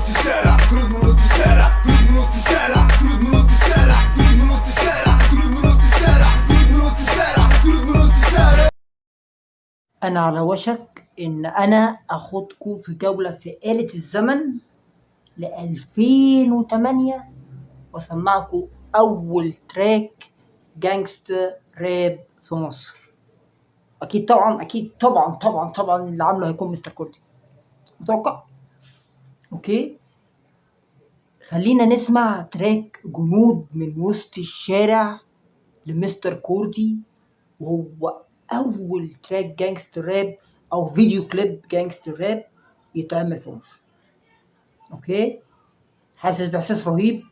وسط الشارع، جنود من وسط الشارع، جنود من وسط الشارع، جنود من وسط الشارع، جنود من وسط الشارع، جنود من وسط الشارع، جنود من وسط الشارع، جنود من وسط الشارع. أنا على وشك إن أنا أخدكم في جولة في آلة الزمن ل2008 وأسمعكم أول تراك جانجستا راب في مصر. أكيد طبعا أكيد طبعا طبعا طبعا اللي عامله هيكون مستر كوردي، متوقع. أوكي، خلينا نسمع تراك جنود من وسط الشارع لمستر كوردي، وهو أول تراك جانجستر راب أو فيديو كليب جانجستر راب يتعمل في مصر. أوكي، حاسس بإحساس رهيب،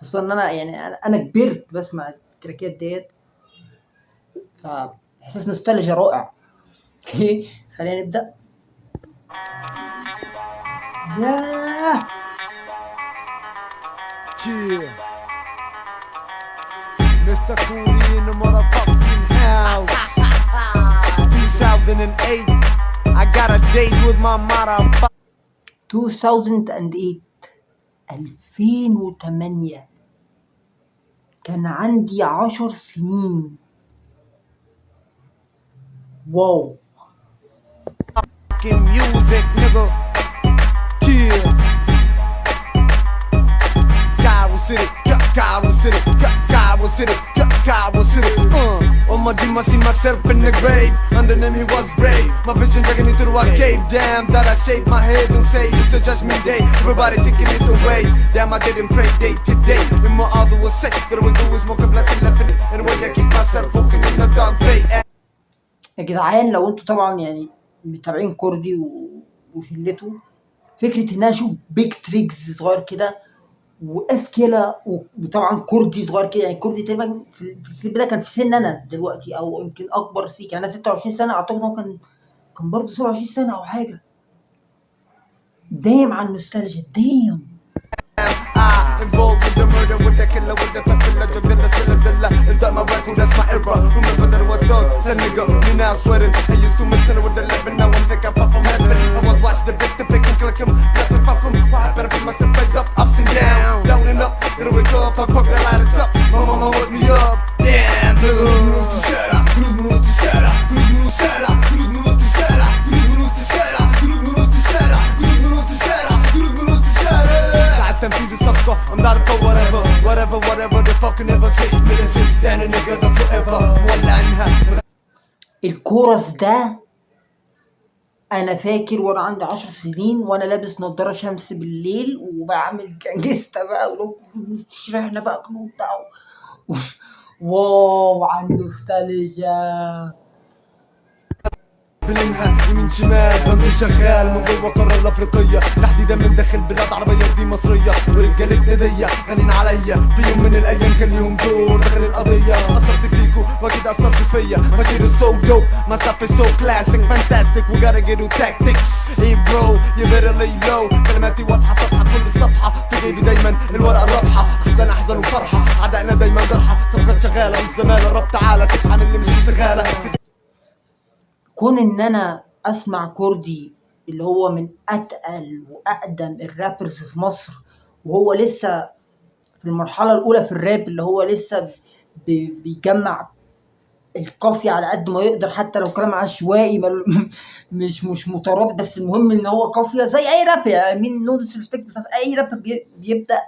خصوصا إن أنا يعني أنا كبرت بسمع التراكات ديت، فإحساس نوستالجيا رائع. أوكي، خلينا نبدأ. ياه Yeah. Mr. Cooley in the motherfucking house. 2008, I got a date with my motherfucker. 2008 2008 كان عندي 10 سنين. واو. Music, nigga. Yeah. Cairo City, Cairo City, Cairo City, Cairo City. On my dream, I see myself in the grave. Under them, he was brave. My vision dragging me through a cave. Damn, that I shaved my head. Don't say it's a judgment day. Everybody taking it away. Damn, I didn't pray day to day. And my other was sick. That I was doing smoking, blessing, left in it. And the way I keep myself walking in the dark bay. يا جدعان لو انتوا طبعا يعني متابعين كوردي وشلته، فكرة ان انا اشوف بيج تريكس صغير كده واف كده وطبعا كوردي صغير كده، يعني كوردي تقريبا في الفيلم ده كان في سن انا دلوقتي او يمكن اكبر سيك، يعني انا 26 سنة، اعتقد هو كان برضه 27 سنة او حاجة. دايم على النوستالجيا، دايم. Involved with the murder, with the killer, with the filler, drug dealer, spiller, dealer. Is that my record? That's my era. Remember that was thug, said nigga, me now sweating. I used to miss it with the living, now I'm taking up from heaven. I was watching the bitch, the pick and click him, bless the fuck him. Why I better feel myself face up, ups and down, down and up. Then I wake up, I fuck the lighters up. My mama woke me up. Damn, nigga. Group من وسط الشارع، جروب من وسط الشارع، جروب من وسط الشارع، جروب من وسط الشارع، جروب من وسط الشارع، جروب من وسط الشارع، جروب من وسط الشارع، جروب من وسط الشارع. ساعة تنفيذ الصفقة، I'm not for whatever, whatever, whatever the fucking ever fit. Me let's just standing together forever. ولعنها. الكورس ده انا فاكر وانا عندي 10 سنين وانا لابس نضاره شمس بالليل وبعمل جانجستا بقى ولو احنا بقى جنود بقى واو على النوستالجيا. بلينها يمين شمال بنك شغال من جوه القاره الافريقيه، تحديدا من داخل بلاد عربيه دي مصريه، ورجالتنا دي غالين عليا. في يوم من الايام كان ليهم دور داخل القضيه، اثرت فيكو واكيد اثرت فيا. ماشي سو دوب my stuff is so classic fantastic we gotta get to tactics. Hey bro you better lay low. كلماتي واضحه فاتحه كل الصفحه، في جيبي دايما الورقه الرابحه، احزان احزان وفرحه، اعدائنا دايما جرحى، صفقات شغاله والزماله رب تعالى تسعى من اللي مش اشتغاله. كون ان انا اسمع كوردي اللي هو من اتقل واقدم الرابرز في مصر، وهو لسه في المرحله الاولى في الراب، اللي هو لسه بيجمع القافيه على قد ما يقدر، حتى لو كلام عشوائي مش مترابط، بس المهم ان هو قافيه زي اي راب. يعني مين نو ديسريسبكت، بس اي رابر بيبدا،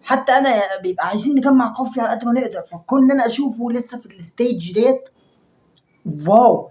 حتى انا بيبقى عايزين نجمع قافيه على قد ما نقدر. فكون ان انا اشوفه لسه في الستيج ديت، واو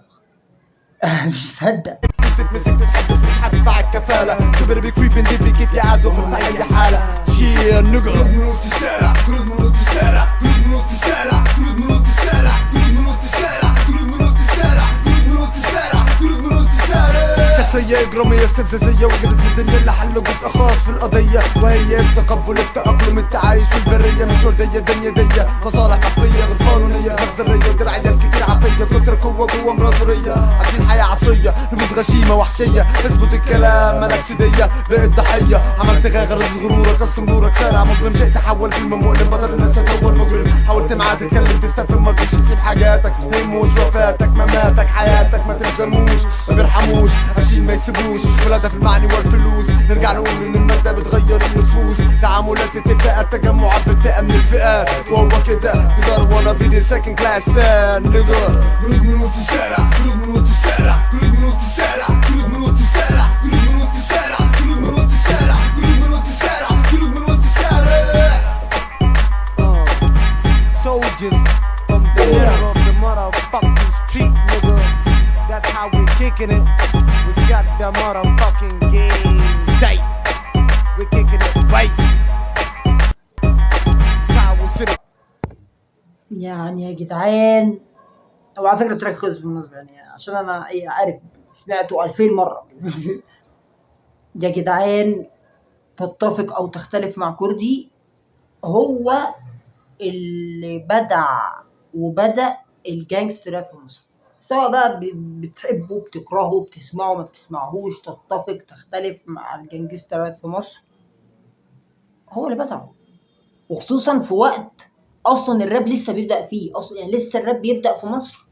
مش مصدق. تتمسك تتحبس مش هدفع الكفالة. كبر بكريبين دي بيكيب يعزم في أي حالة. شي نجا جنود من وسط الشارع، جنود من وسط الشارع، جنود من وسط الشارع، جنود من وسط الشارع، جنود من وسط الشارع، جنود من وسط الشارع، جنود من وسط الشارع، جنود من وسط الشارع. شخصية إجرامية استفزازية وجدت في الدنيا اللي حلوا جزء خاص في القضية، وهي التقبل التأقلم التعايش في البرية. مش وردية الدنيا دي مصالح مخفية غير قانونية، غزرية ودرعية كتير عافية، كتر قوة جوه امبراطورية. عايشين حياة عصرية نفوس غشيمة وحشية، اثبت الكلام مالكش دية، بقيت ضحية. عملت غرز غرورك الصنبورك، شارع مظلم شيء تحول فيلم مؤلم، بطل الناس هو المجرم. حاولت معاه تتكلم تستفهم مرضيش يسيب حاجاتك، هموش وفاتك مماتك حياتك ما تلزموش ما بيرحموش، عايشين ما يسيبوش ولادها في المعني والفلوس. نرجع نقول ان المادة بتغير تعاملات اتفاقات تجمعات بالفئة من الفئات وهو كده wanna be the second class nigga جنود من وسط الشارع جنود من وسط الشارع جنود من وسط الشارع جنود من وسط الشارع جنود من وسط الشارع جنود من وسط الشارع جنود من وسط الشارع جنود من وسط الشارع soldiers from the middle of the motherfucking street nigga that's how we kicking it we got the motherfucking game tight we kicking it right power city يعني يا جدعان، هو على فكرة التراك خلص بالمناسبة، يعني عشان أنا إيه عارف سمعته 2000 مرة. يا جدعان، تتفق أو تختلف مع كردي، هو اللي بدأ الجانجستر راب في مصر. سواء بقى بتحبه بتكرهه بتسمعه ما بتسمعهوش، تتفق تختلف مع الجانجستر راب في مصر، هو اللي بدأه. وخصوصا في وقت اصلا الراب لسه بيبدأ فيه اصلا، يعني لسه الراب بيبدأ في مصر،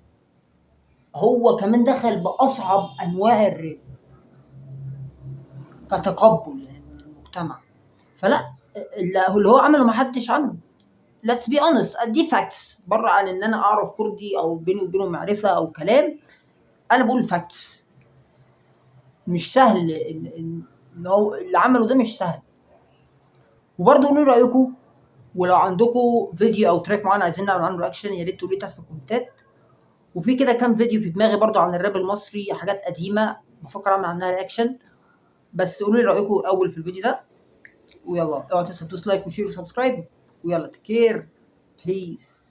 هو كمان دخل بأصعب انواع الراب كتقبل يعني من المجتمع. فلا، اللي هو عمله محدش عمله. let's be honest، دي facts بره عن ان انا اعرف كردي او بيني وبينه معرفة او كلام. انا بقول facts، مش سهل ان هو اللي عمله ده مش سهل. وبرضه قولوا رأيكم، ولو عندكم فيديو او تراك معين عايزين نعمل عنه رياكشن يا ريت تقولوا لي تحت في الكومنتات. وفي كده كام فيديو في دماغي برضو عن الراب المصري، حاجات قديمة بفكر اعمل عنها رياكشن، بس قولوا لي رأيكم الاول في الفيديو ده. ويلا اوعوا تنسوا تدوس لايك وشير وسبسكرايب، ويلا تكير بيس.